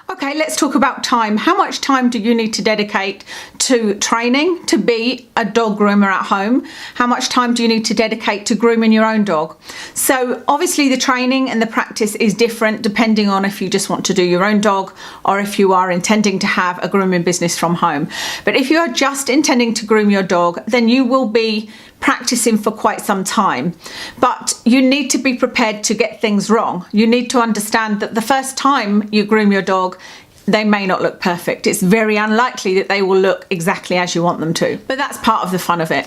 Okay, let's talk about time. How much time do you need to dedicate to training to be a dog groomer at home? How much time do you need to dedicate to grooming your own dog? So obviously the training and the practice is different depending on if you just want to do your own dog or if you are intending to have a grooming business from home. But if you are just intending to groom your dog, then you will be practicing for quite some time, but you need to be prepared to get things wrong. You need to understand that the first time you groom your dog, they may not look perfect. It's very unlikely that they will look exactly as you want them to, but that's part of the fun of it.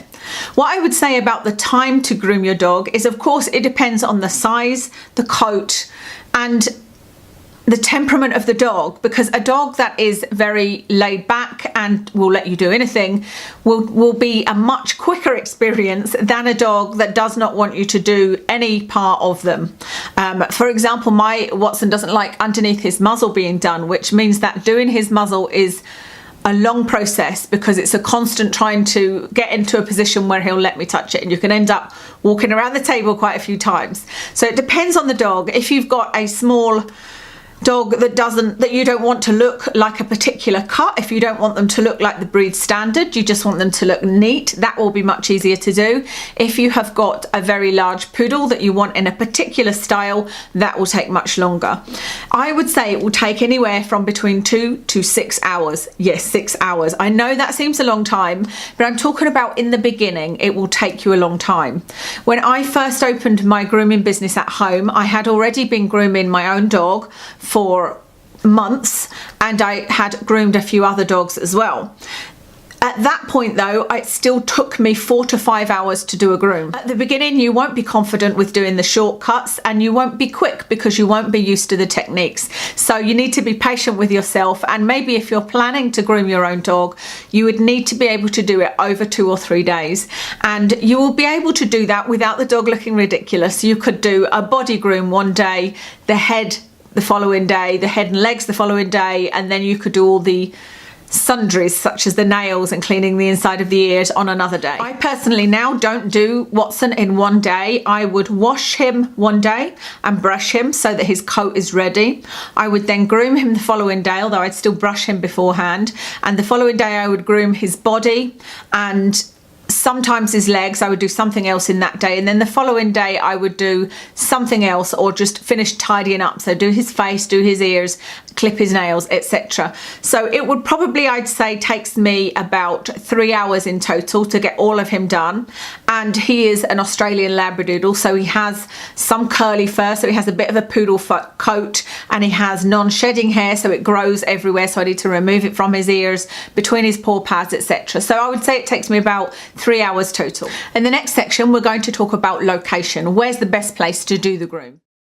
What I would say about the time to groom your dog is, of course, it depends on the size, the coat, and the temperament of the dog, because a dog that is very laid back and will let you do anything will be a much quicker experience than a dog that does not want you to do any part of them. For example, my Watson doesn't like underneath his muzzle being done, which means that doing his muzzle is a long process because it's a constant trying to get into a position where he'll let me touch it, and you can end up walking around the table quite a few times. So it depends on the dog. If you've got a small dog that you don't want to look like a particular cut, if you don't want them to look like the breed standard, you just want them to look neat, that will be much easier to do. If you have got a very large poodle that you want in a particular style, that will take much longer. I would say it will take anywhere from between 2 to 6 hours. Yes, 6 hours. I know that seems a long time, but I'm talking about in the beginning, it will take you a long time. When I first opened my grooming business at home, I had already been grooming my own dog for months, and I had groomed a few other dogs as well. At that point though, it still took me 4 to 5 hours to do a groom. At the beginning, you won't be confident with doing the shortcuts, and you won't be quick because you won't be used to the techniques. So you need to be patient with yourself, and maybe if you're planning to groom your own dog, you would need to be able to do it over 2 or 3 days. And you will be able to do that without the dog looking ridiculous. You could do a body groom one day, the head the following day, the head and legs the following day, and then you could do all the sundries such as the nails and cleaning the inside of the ears on another day. I personally now don't do Watson in one day. I would wash him one day and brush him so that his coat is ready. I would then groom him the following day, although I'd still brush him beforehand, and the following day I would groom his body and sometimes his legs. I would do something else in that day, and then the following day I would do something else or just finish tidying up. So do his face, do his ears, clip his nails, etc. So it would probably, I'd say, takes me about 3 hours in total to get all of him done. And he is an Australian Labradoodle, so he has some curly fur, so he has a bit of a poodle coat, and he has non-shedding hair, so it grows everywhere, so I need to remove it from his ears, between his paw pads, etc. So I would say it takes me about 3 hours total. In the next section, we're going to talk about location. Where's the best place to do the groom?